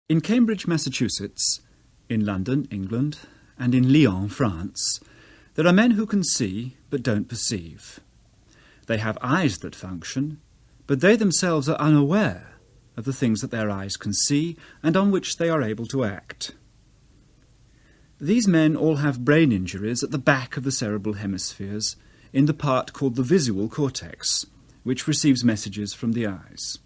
In Cambridge, Massachusetts, in London, England, and in Lyon, France, there are men who can see but don't perceive. They have eyes that function, but they themselves are unaware of the things that their eyes can see and on which they are able to act. These men all have brain injuries at the back of the cerebral hemispheres in the part called the visual cortex, which receives messages from the eyes.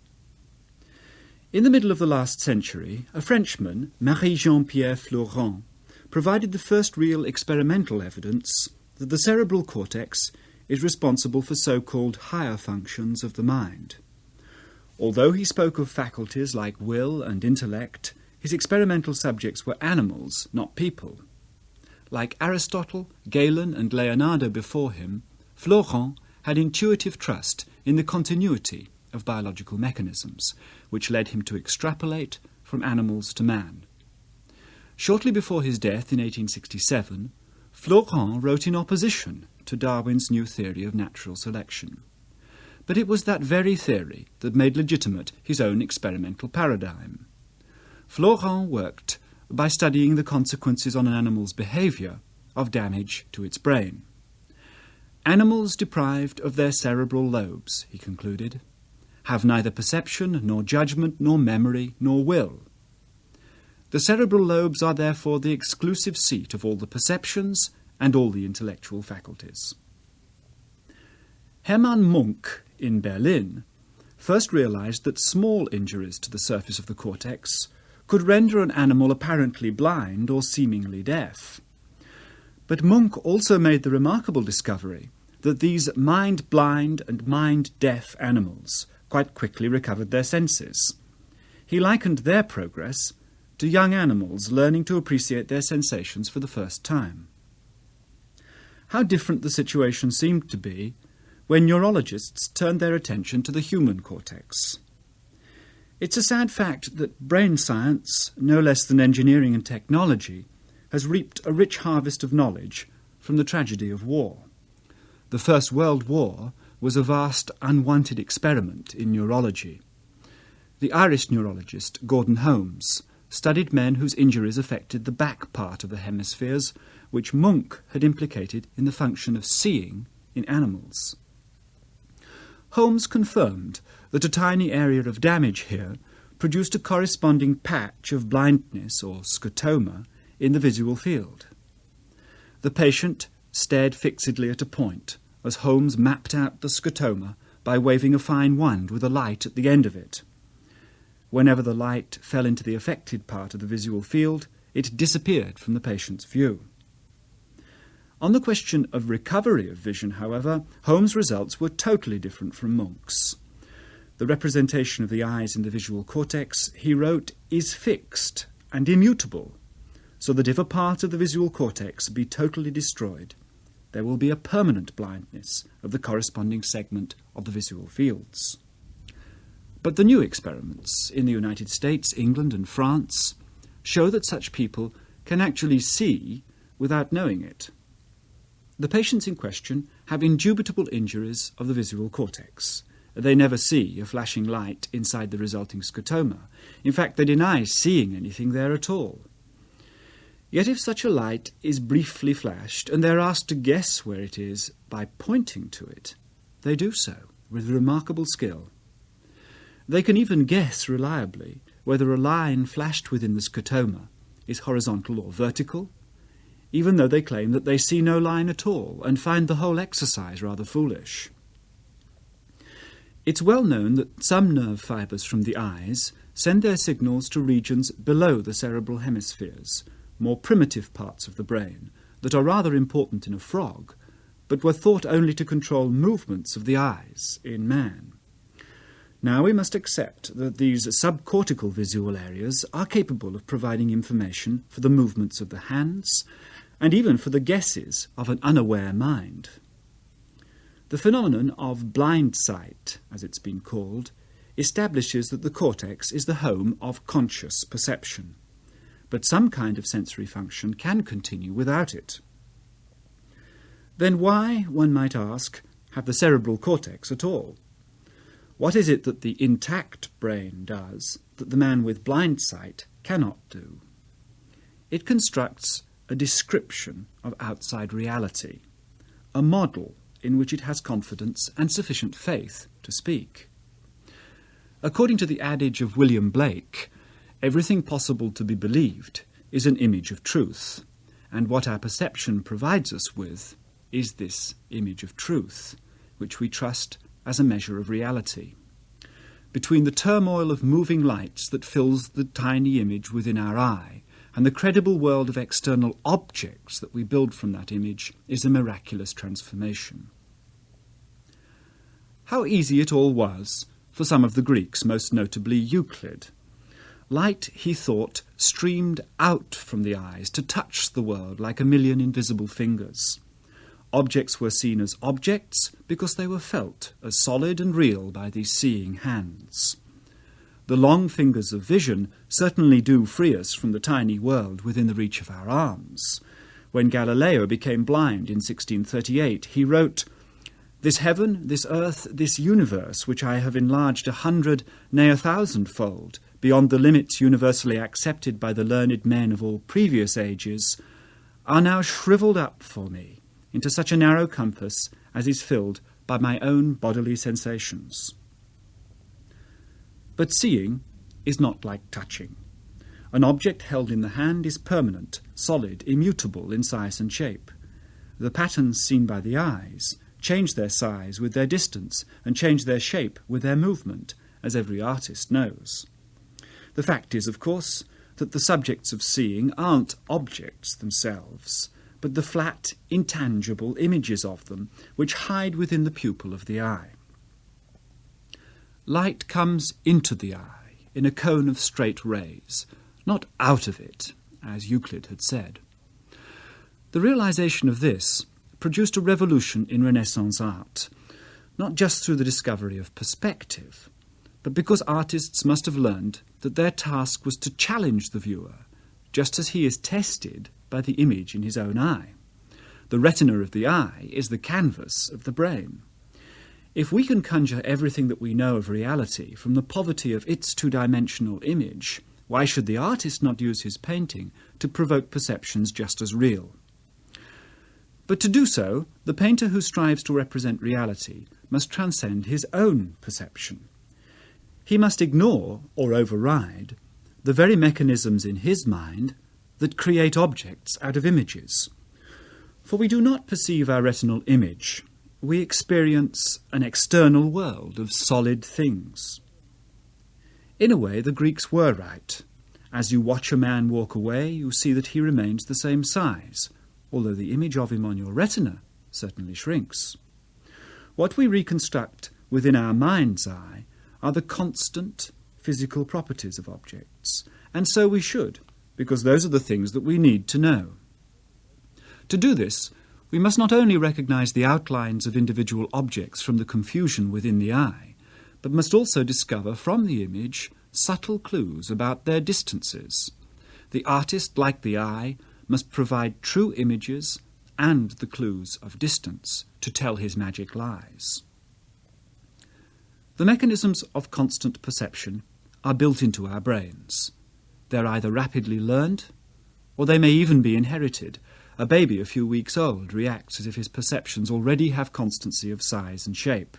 In the middle of the last century, a Frenchman, Marie-Jean-Pierre Florent, provided the first real experimental evidence that the cerebral cortex is responsible for so-called higher functions of the mind. Although he spoke of faculties like will and intellect, his experimental subjects were animals, not people. Like Aristotle, Galen and Leonardo before him, Florent had intuitive trust in the continuity of biological mechanisms, which led him to extrapolate from animals to man. Shortly before his death in 1867, Florent wrote in opposition to Darwin's new theory of natural selection. But it was that very theory that made legitimate his own experimental paradigm. Florent worked by studying the consequences on an animal's behaviour of damage to its brain. Animals deprived of their cerebral lobes, he concluded, have neither perception, nor judgment, nor memory, nor will. The cerebral lobes are therefore the exclusive seat of all the perceptions and all the intellectual faculties. Hermann Munk, in Berlin, first realized that small injuries to the surface of the cortex could render an animal apparently blind or seemingly deaf. But Munk also made the remarkable discovery that these mind-blind and mind-deaf animals quite quickly recovered their senses. He likened their progress to young animals learning to appreciate their sensations for the first time. How different the situation seemed to be when neurologists turned their attention to the human cortex. It's a sad fact that brain science, no less than engineering and technology, has reaped a rich harvest of knowledge from the tragedy of war. The First World War was a vast, unwanted experiment in neurology. The Irish neurologist Gordon Holmes studied men whose injuries affected the back part of the hemispheres, which Munk had implicated in the function of seeing in animals. Holmes confirmed that a tiny area of damage here produced a corresponding patch of blindness or scotoma in the visual field. The patient stared fixedly at a point as Holmes mapped out the scotoma by waving a fine wand with a light at the end of it. Whenever the light fell into the affected part of the visual field, it disappeared from the patient's view. On the question of recovery of vision, however, Holmes' results were totally different from Munk's. The representation of the eyes in the visual cortex, he wrote, is fixed and immutable, so that if a part of the visual cortex be totally destroyed, there will be a permanent blindness of the corresponding segment of the visual fields. But the new experiments in the United States, England and France show that such people can actually see without knowing it. The patients in question have indubitable injuries of the visual cortex. They never see a flashing light inside the resulting scotoma. In fact, they deny seeing anything there at all. Yet if such a light is briefly flashed and they're asked to guess where it is by pointing to it, they do so with remarkable skill. They can even guess reliably whether a line flashed within the scotoma is horizontal or vertical, even though they claim that they see no line at all and find the whole exercise rather foolish. It's well known that some nerve fibres from the eyes send their signals to regions below the cerebral hemispheres, more primitive parts of the brain that are rather important in a frog, but were thought only to control movements of the eyes in man. Now we must accept that these subcortical visual areas are capable of providing information for the movements of the hands and even for the guesses of an unaware mind. The phenomenon of blind sight, as it's been called, establishes that the cortex is the home of conscious perception. But some kind of sensory function can continue without it. Then why, one might ask, have the cerebral cortex at all? What is it that the intact brain does that the man with blind sight cannot do? It constructs a description of outside reality, a model in which it has confidence and sufficient faith to speak. According to the adage of William Blake, everything possible to be believed is an image of truth, and what our perception provides us with is this image of truth, which we trust as a measure of reality. Between the turmoil of moving lights that fills the tiny image within our eye and the credible world of external objects that we build from that image is a miraculous transformation. How easy it all was for some of the Greeks, most notably Euclid. Light, he thought, streamed out from the eyes to touch the world like a million invisible fingers. Objects were seen as objects because they were felt as solid and real by these seeing hands. The long fingers of vision certainly do free us from the tiny world within the reach of our arms. When Galileo became blind in 1638, he wrote, "This heaven, this earth, this universe, which I have enlarged 100, nay 1,000-fold, beyond the limits universally accepted by the learned men of all previous ages, are now shriveled up for me into such a narrow compass as is filled by my own bodily sensations." But seeing is not like touching. An object held in the hand is permanent, solid, immutable in size and shape. The patterns seen by the eyes change their size with their distance and change their shape with their movement, as every artist knows. The fact is, of course, that the subjects of seeing aren't objects themselves, but the flat, intangible images of them which hide within the pupil of the eye. Light comes into the eye in a cone of straight rays, not out of it, as Euclid had said. The realization of this produced a revolution in Renaissance art, not just through the discovery of perspective, but because artists must have learned that their task was to challenge the viewer, just as he is tested by the image in his own eye. The retina of the eye is the canvas of the brain. If we can conjure everything that we know of reality from the poverty of its two-dimensional image, why should the artist not use his painting to provoke perceptions just as real? But to do so, the painter who strives to represent reality must transcend his own perception. He must ignore, or override, the very mechanisms in his mind that create objects out of images. For we do not perceive our retinal image. We experience an external world of solid things. In a way, the Greeks were right. As you watch a man walk away, you see that he remains the same size, although the image of him on your retina certainly shrinks. What we reconstruct within our mind's eye are the constant physical properties of objects, and so we should, because those are the things that we need to know. To do this, we must not only recognize the outlines of individual objects from the confusion within the eye, but must also discover from the image subtle clues about their distances. The artist, like the eye, must provide true images and the clues of distance to tell his magic lies. The mechanisms of constant perception are built into our brains. They're either rapidly learned, or they may even be inherited. A baby a few weeks old reacts as if his perceptions already have constancy of size and shape.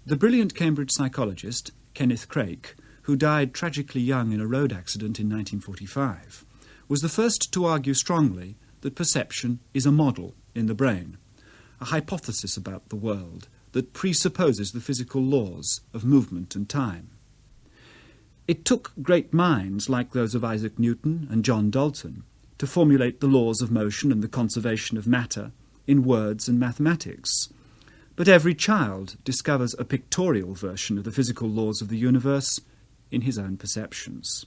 The brilliant Cambridge psychologist, Kenneth Craik, who died tragically young in a road accident in 1945, was the first to argue strongly that perception is a model in the brain, a hypothesis about the world that presupposes the physical laws of movement and time. It took great minds like those of Isaac Newton and John Dalton to formulate the laws of motion and the conservation of matter in words and mathematics. But every child discovers a pictorial version of the physical laws of the universe in his own perceptions.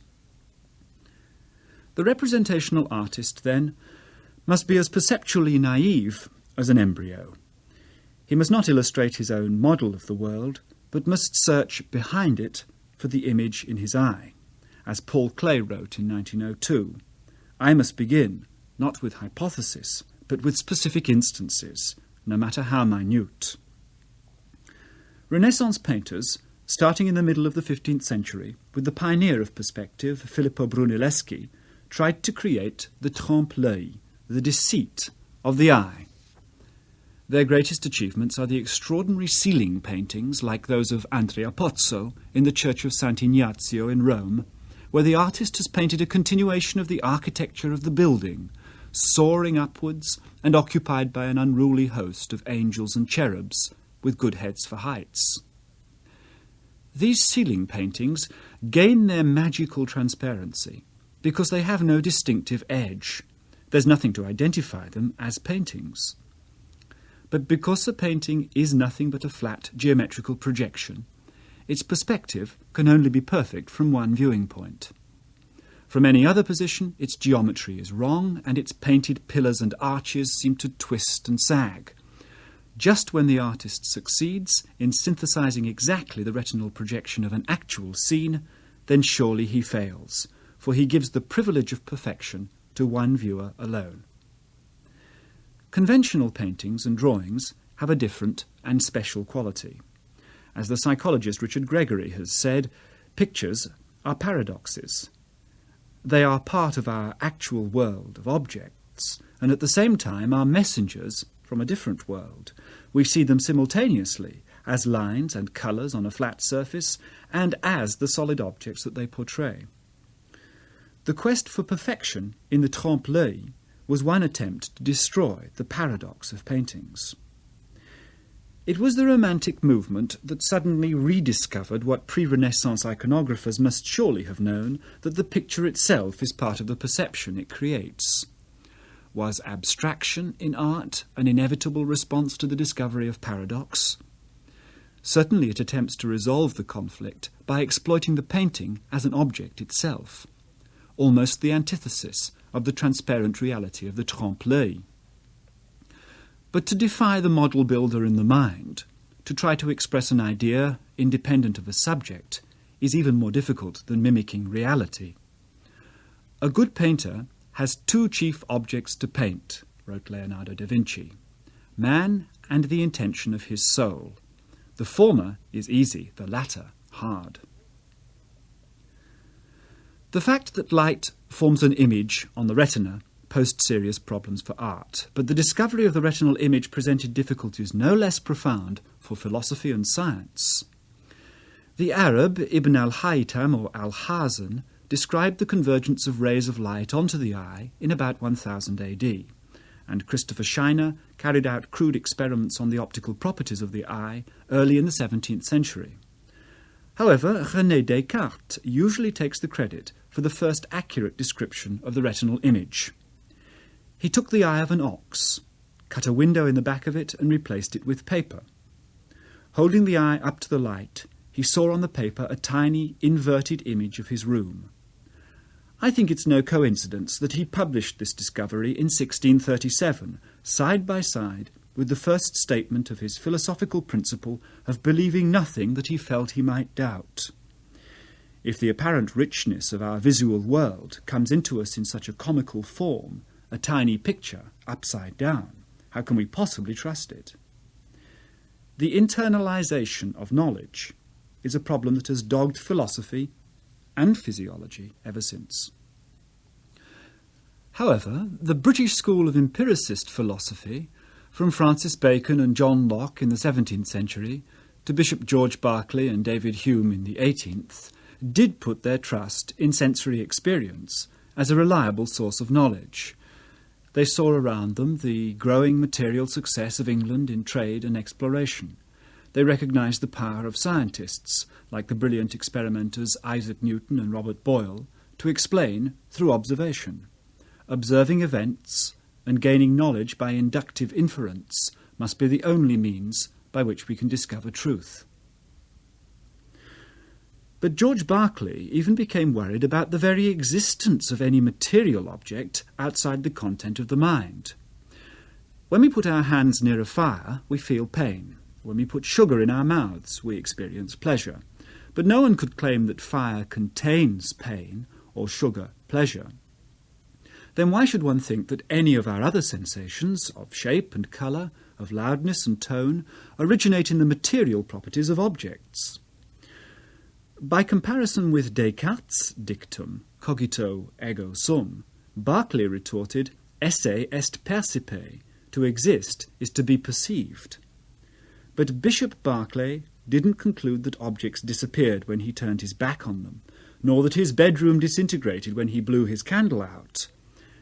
The representational artist, then, must be as perceptually naive as an embryo. He must not illustrate his own model of the world, but must search behind it for the image in his eye. As Paul Klee wrote in 1902, "I must begin, not with hypothesis, but with specific instances, no matter how minute." Renaissance painters, starting in the middle of the 15th century, with the pioneer of perspective, Filippo Brunelleschi, tried to create the trompe-l'œil, the deceit of the eye. Their greatest achievements are the extraordinary ceiling paintings like those of Andrea Pozzo in the Church of Sant'Ignazio in Rome, where the artist has painted a continuation of the architecture of the building, soaring upwards and occupied by an unruly host of angels and cherubs with good heads for heights. These ceiling paintings gain their magical transparency because they have no distinctive edge. There's nothing to identify them as paintings. But because a painting is nothing but a flat geometrical projection, its perspective can only be perfect from one viewing point. From any other position, its geometry is wrong, and its painted pillars and arches seem to twist and sag. Just when the artist succeeds in synthesizing exactly the retinal projection of an actual scene, then surely he fails, for he gives the privilege of perfection to one viewer alone. Conventional paintings and drawings have a different and special quality. As the psychologist Richard Gregory has said, pictures are paradoxes. They are part of our actual world of objects, and at the same time are messengers from a different world. We see them simultaneously as lines and colours on a flat surface, and as the solid objects that they portray. The quest for perfection in the trompe-l'œil was one attempt to destroy the paradox of paintings. It was the Romantic movement that suddenly rediscovered what pre-Renaissance iconographers must surely have known, that the picture itself is part of the perception it creates. Was abstraction in art an inevitable response to the discovery of paradox? Certainly it attempts to resolve the conflict by exploiting the painting as an object itself, almost the antithesis of the transparent reality of the trompe-l'œil. But to defy the model builder in the mind, to try to express an idea independent of a subject, is even more difficult than mimicking reality. A good painter has two chief objects to paint, wrote Leonardo da Vinci: man and the intention of his soul. The former is easy, the latter hard. The fact that light forms an image on the retina posed serious problems for art, but the discovery of the retinal image presented difficulties no less profound for philosophy and science. The Arab Ibn al-Haytham or al-Hazan described the convergence of rays of light onto the eye in about 1000 AD, and Christopher Scheiner carried out crude experiments on the optical properties of the eye early in the 17th century. However, René Descartes usually takes the credit for the first accurate description of the retinal image. He took the eye of an ox, cut a window in the back of it, and replaced it with paper. Holding the eye up to the light, he saw on the paper a tiny, inverted image of his room. I think it's no coincidence that he published this discovery in 1637, side by side with the first statement of his philosophical principle of believing nothing that he felt he might doubt. If the apparent richness of our visual world comes into us in such a comical form, a tiny picture upside down, how can we possibly trust it? The internalization of knowledge is a problem that has dogged philosophy and physiology ever since. However, the British school of empiricist philosophy, from Francis Bacon and John Locke in the 17th century to Bishop George Berkeley and David Hume in the 18th, did put their trust in sensory experience as a reliable source of knowledge. They saw around them the growing material success of England in trade and exploration. They recognised the power of scientists, like the brilliant experimenters Isaac Newton and Robert Boyle, to explain through observation. Observing events and gaining knowledge by inductive inference must be the only means by which we can discover truth. But George Berkeley even became worried about the very existence of any material object outside the content of the mind. When we put our hands near a fire, we feel pain. When we put sugar in our mouths, we experience pleasure. But no one could claim that fire contains pain or sugar pleasure. Then why should one think that any of our other sensations of shape and colour, of loudness and tone originate in the material properties of objects. By comparison with Descartes' dictum, cogito ergo sum, Berkeley retorted, esse est percipe, to exist is to be perceived. But Bishop Berkeley didn't conclude that objects disappeared when he turned his back on them, nor that his bedroom disintegrated when he blew his candle out.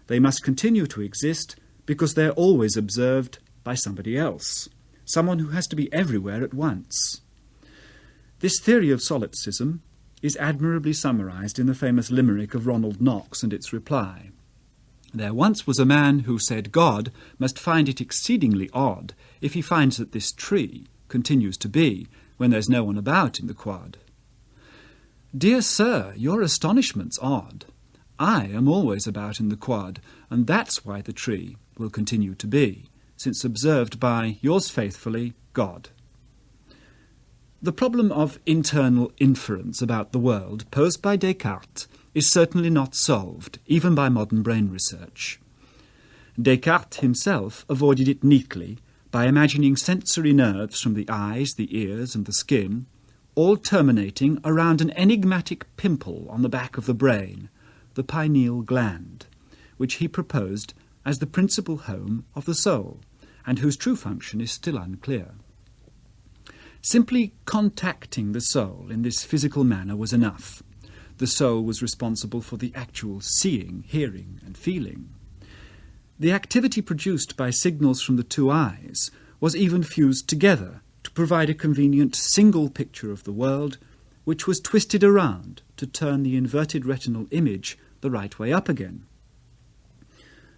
They must continue to exist because they're always observed by somebody else, someone who has to be everywhere at once. This theory of solipsism is admirably summarised in the famous limerick of Ronald Knox and its reply. There once was a man who said God must find it exceedingly odd if he finds that this tree continues to be when there's no one about in the quad. Dear sir, your astonishment's odd. I am always about in the quad, and that's why the tree will continue to be, since observed by yours faithfully, God. The problem of internal inference about the world posed by Descartes is certainly not solved, even by modern brain research. Descartes himself avoided it neatly by imagining sensory nerves from the eyes, the ears, and the skin, all terminating around an enigmatic pimple on the back of the brain, the pineal gland, which he proposed as the principal home of the soul, and whose true function is still unclear. Simply contacting the soul in this physical manner was enough. The soul was responsible for the actual seeing, hearing, and feeling. The activity produced by signals from the two eyes was even fused together to provide a convenient single picture of the world, which was twisted around to turn the inverted retinal image the right way up again.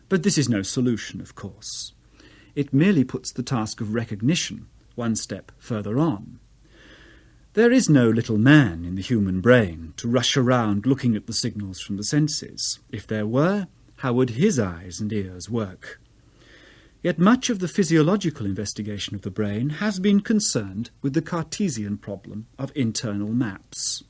But this is no solution, of course. It merely puts the task of recognition one step further on. There is no little man in the human brain to rush around looking at the signals from the senses. If there were, how would his eyes and ears work? Yet much of the physiological investigation of the brain has been concerned with the Cartesian problem of internal maps.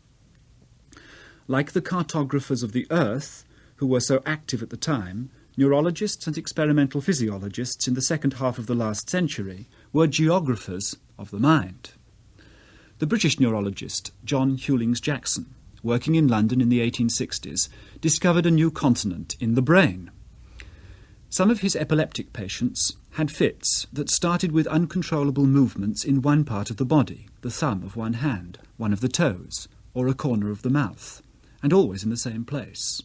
Like the cartographers of the Earth, who were so active at the time, neurologists and experimental physiologists in the second half of the last century were geographers of the mind. The British neurologist John Hewlings Jackson, working in London in the 1860s, discovered a new continent in the brain. Some of his epileptic patients had fits that started with uncontrollable movements in one part of the body, the thumb of one hand, one of the toes, or a corner of the mouth, and always in the same place.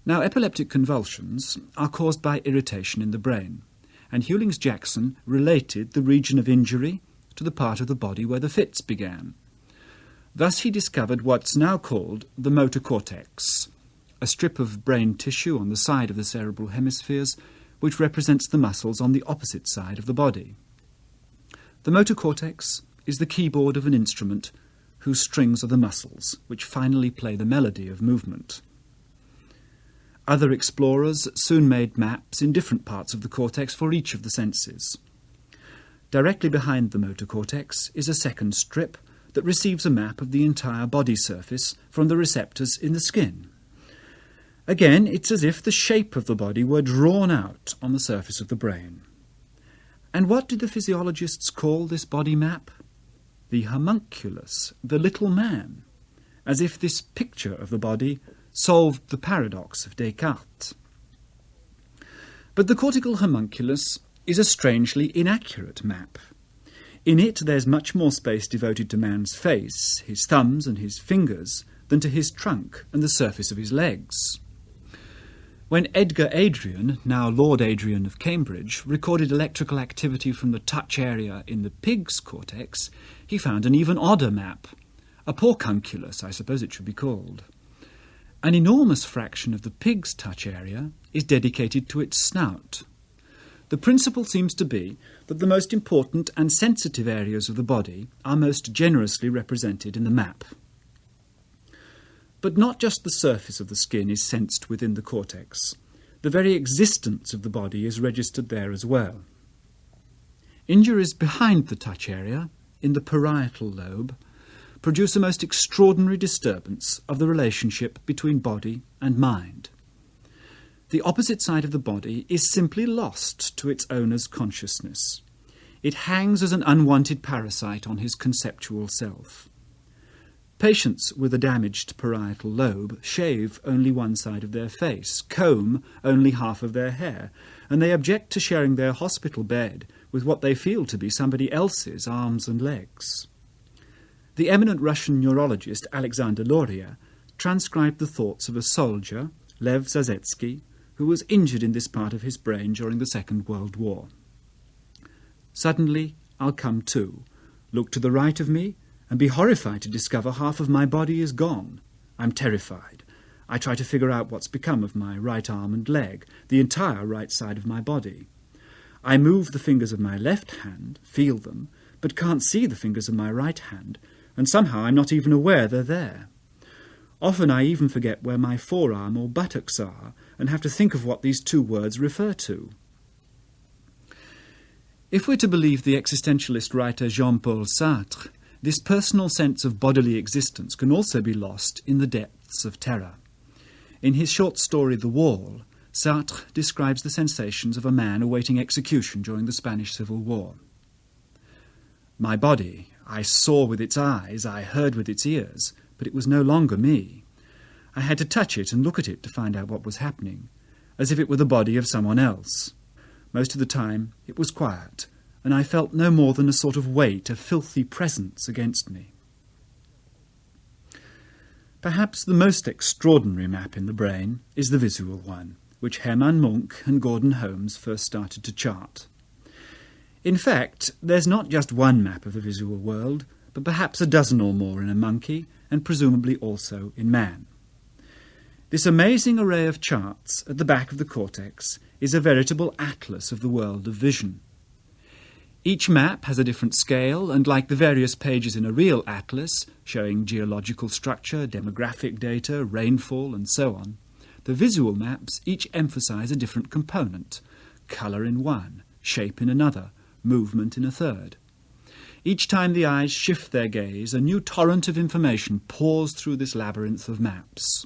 Now, epileptic convulsions are caused by irritation in the brain, and Hewlings Jackson related the region of injury to the part of the body where the fits began. Thus he discovered what's now called the motor cortex, a strip of brain tissue on the side of the cerebral hemispheres which represents the muscles on the opposite side of the body. The motor cortex is the keyboard of an instrument whose strings are the muscles which finally play the melody of movement. Other explorers soon made maps in different parts of the cortex for each of the senses. Directly behind the motor cortex is a second strip that receives a map of the entire body surface from the receptors in the skin. Again, it's as if the shape of the body were drawn out on the surface of the brain. And what did the physiologists call this body map? The homunculus, the little man, as if this picture of the body solved the paradox of Descartes. But the cortical homunculus is a strangely inaccurate map. In it there's much more space devoted to man's face, his thumbs and his fingers, than to his trunk and the surface of his legs. When Edgar Adrian, now Lord Adrian of Cambridge, recorded electrical activity from the touch area in the pig's cortex, he found an even odder map, a porcunculus, I suppose it should be called. An enormous fraction of the pig's touch area is dedicated to its snout. The principle seems to be that the most important and sensitive areas of the body are most generously represented in the map. But not just the surface of the skin is sensed within the cortex. The very existence of the body is registered there as well. Injuries behind the touch area, in the parietal lobe, produce a most extraordinary disturbance of the relationship between body and mind. the opposite side of the body is simply lost to its owner's consciousness. It hangs as an unwanted parasite on his conceptual self. Patients with a damaged parietal lobe shave only one side of their face, comb only half of their hair, and they object to sharing their hospital bed with what they feel to be somebody else's arms and legs. The eminent Russian neurologist Alexander Luria transcribed the thoughts of a soldier, Lev Zazetsky, who was injured in this part of his brain during the Second World War. Suddenly, I'll come to, look to the right of me, and be horrified to discover half of my body is gone. I'm terrified. I try to figure out what's become of my right arm and leg, the entire right side of my body. I move the fingers of my left hand, feel them, but can't see the fingers of my right hand, and somehow I'm not even aware they're there. Often I even forget where my forearm or buttocks are, and have to think of what these two words refer to. If we're to believe the existentialist writer Jean-Paul Sartre, this personal sense of bodily existence can also be lost in the depths of terror. In his short story The Wall, Sartre describes the sensations of a man awaiting execution during the Spanish Civil War. My body, I saw with its eyes, I heard with its ears, but it was no longer me. I had to touch it and look at it to find out what was happening, as if it were the body of someone else. Most of the time it was quiet, and I felt no more than a sort of weight, a filthy presence against me. Perhaps the most extraordinary map in the brain is the visual one, which Hermann Munk and Gordon Holmes first started to chart. In fact, there's not just one map of the visual world, but perhaps a dozen or more in a monkey, and presumably also in man. This amazing array of charts at the back of the cortex is a veritable atlas of the world of vision. Each map has a different scale, and like the various pages in a real atlas, showing geological structure, demographic data, rainfall, and so on, the visual maps each emphasize a different component: colour in one, shape in another, movement in a third. Each time the eyes shift their gaze, a new torrent of information pours through this labyrinth of maps.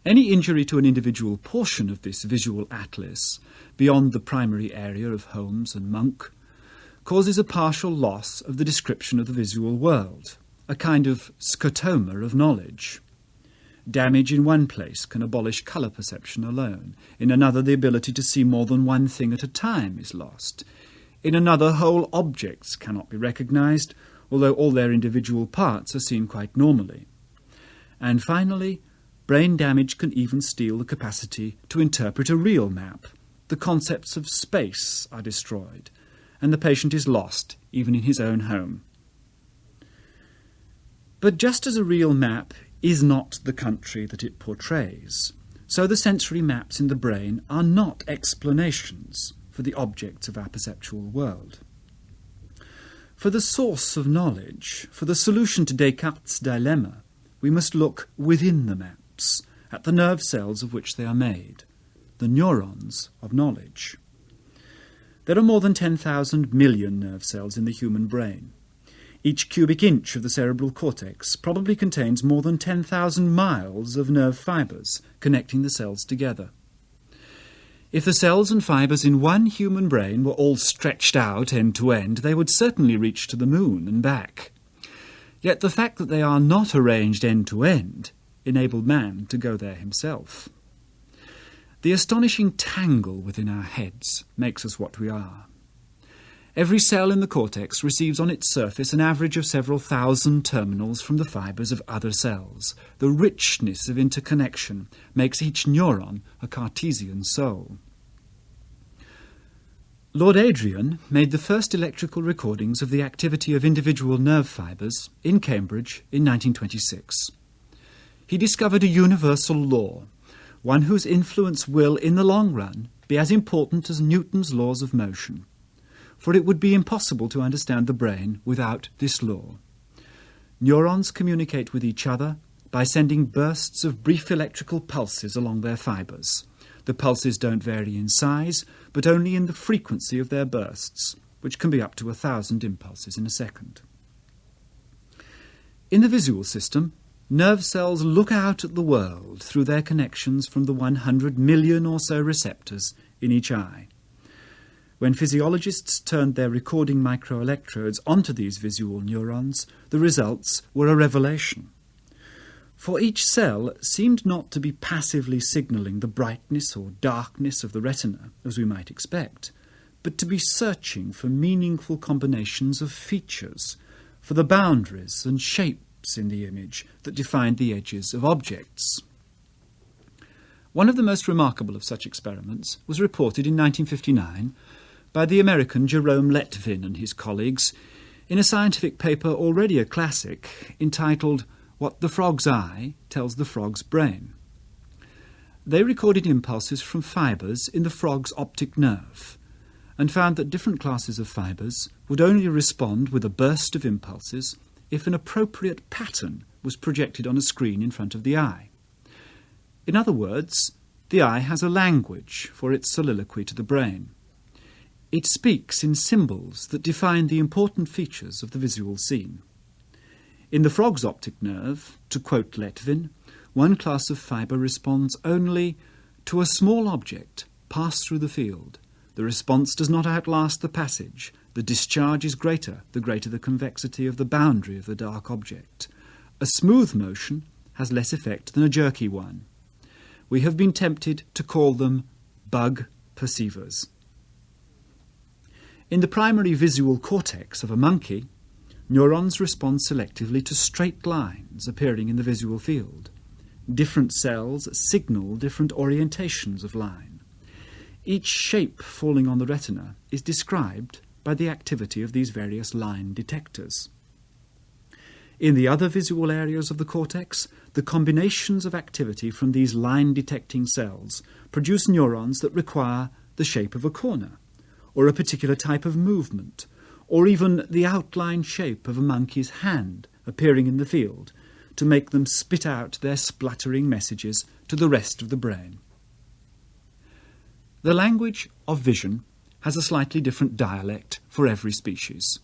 Any injury to an individual portion of this visual atlas, beyond the primary area of Holmes and Munk, causes a partial loss of the description of the visual world, a kind of scotoma of knowledge. Damage in one place can abolish colour perception alone. In another, the ability to see more than one thing at a time is lost. In another, whole objects cannot be recognised, although all their individual parts are seen quite normally. And finally, brain damage can even steal the capacity to interpret a real map. The concepts of space are destroyed, and the patient is lost, even in his own home. But just as a real map is not the country that it portrays, so the sensory maps in the brain are not explanations for the objects of our perceptual world. For the source of knowledge, for the solution to Descartes' dilemma, we must look within the maps, at the nerve cells of which they are made, the neurons of knowledge. There are more than 10,000 million nerve cells in the human brain. Each cubic inch of the cerebral cortex probably contains more than 10,000 miles of nerve fibres connecting the cells together. If the cells and fibres in one human brain were all stretched out end to end, they would certainly reach to the moon and back. Yet the fact that they are not arranged end to end enabled man to go there himself. The astonishing tangle within our heads makes us what we are. Every cell in the cortex receives on its surface an average of several thousand terminals from the fibres of other cells. The richness of interconnection makes each neuron a Cartesian soul. Lord Adrian made the first electrical recordings of the activity of individual nerve fibres in Cambridge in 1926. He discovered a universal law, one whose influence will, in the long run, be as important as Newton's laws of motion. For it would be impossible to understand the brain without this law. Neurons communicate with each other by sending bursts of brief electrical pulses along their fibres. The pulses don't vary in size, but only in the frequency of their bursts, which can be up to 1,000 impulses in a second. In the visual system, nerve cells look out at the world through their connections from the 100 million or so receptors in each eye. When physiologists turned their recording microelectrodes onto these visual neurons, the results were a revelation. For each cell seemed not to be passively signalling the brightness or darkness of the retina, as we might expect, but to be searching for meaningful combinations of features, for the boundaries and shapes in the image that defined the edges of objects. One of the most remarkable of such experiments was reported in 1959 by the American Jerome Letvin and his colleagues in a scientific paper already a classic entitled "What the Frog's Eye Tells the Frog's Brain." They recorded impulses from fibres in the frog's optic nerve and found that different classes of fibres would only respond with a burst of impulses if an appropriate pattern was projected on a screen in front of the eye. In other words, the eye has a language for its soliloquy to the brain. It speaks in symbols that define the important features of the visual scene. In the frog's optic nerve, to quote Letvin, one class of fibre responds only to a small object pass through the field. The response does not outlast the passage. The discharge is greater, the greater the convexity of the boundary of the dark object. A smooth motion has less effect than a jerky one. We have been tempted to call them bug perceivers. In the primary visual cortex of a monkey, neurons respond selectively to straight lines appearing in the visual field. Different cells signal different orientations of line. Each shape falling on the retina is described by the activity of these various line detectors. In the other visual areas of the cortex, the combinations of activity from these line-detecting cells produce neurons that require the shape of a corner, or a particular type of movement, or even the outline shape of a monkey's hand appearing in the field, to make them spit out their spluttering messages to the rest of the brain. The language of vision has a slightly different dialect for every species.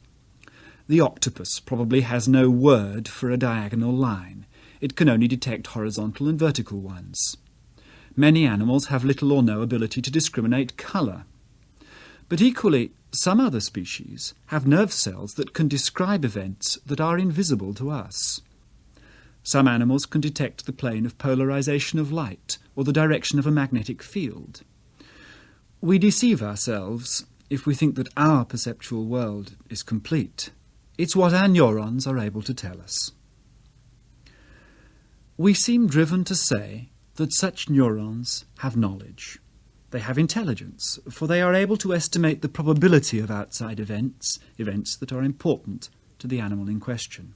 The octopus probably has no word for a diagonal line. It can only detect horizontal and vertical ones. Many animals have little or no ability to discriminate colour. But equally, some other species have nerve cells that can describe events that are invisible to us. Some animals can detect the plane of polarization of light or the direction of a magnetic field. We deceive ourselves if we think that our perceptual world is complete. It's what our neurons are able to tell us. We seem driven to say that such neurons have knowledge. They have intelligence, for they are able to estimate the probability of outside events that are important to the animal in question.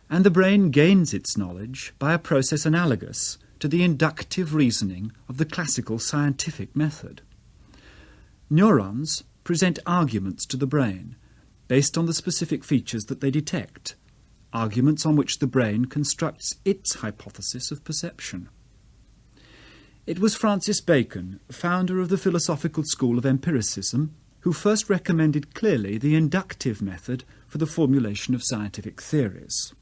And the brain gains its knowledge by a process analogous to the inductive reasoning of the classical scientific method. Neurons present arguments to the brain based on the specific features that they detect, arguments on which the brain constructs its hypothesis of perception. It was Francis Bacon, founder of the philosophical school of empiricism, who first recommended clearly the inductive method for the formulation of scientific theories.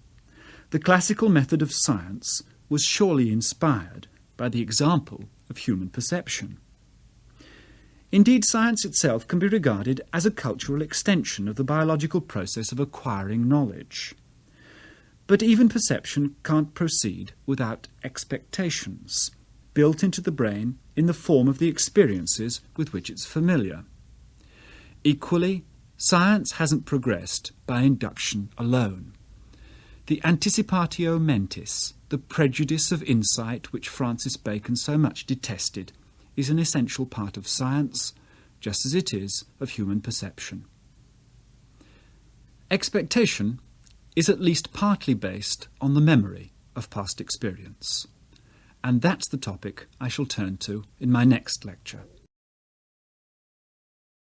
The classical method of science was surely inspired by the example of human perception. Indeed, science itself can be regarded as a cultural extension of the biological process of acquiring knowledge. But even perception can't proceed without expectations, built into the brain in the form of the experiences with which it's familiar. Equally, science hasn't progressed by induction alone. The anticipatio mentis, the prejudice of insight which Francis Bacon so much detested, is an essential part of science, just as it is of human perception. Expectation is at least partly based on the memory of past experience. And that's the topic I shall turn to in my next lecture.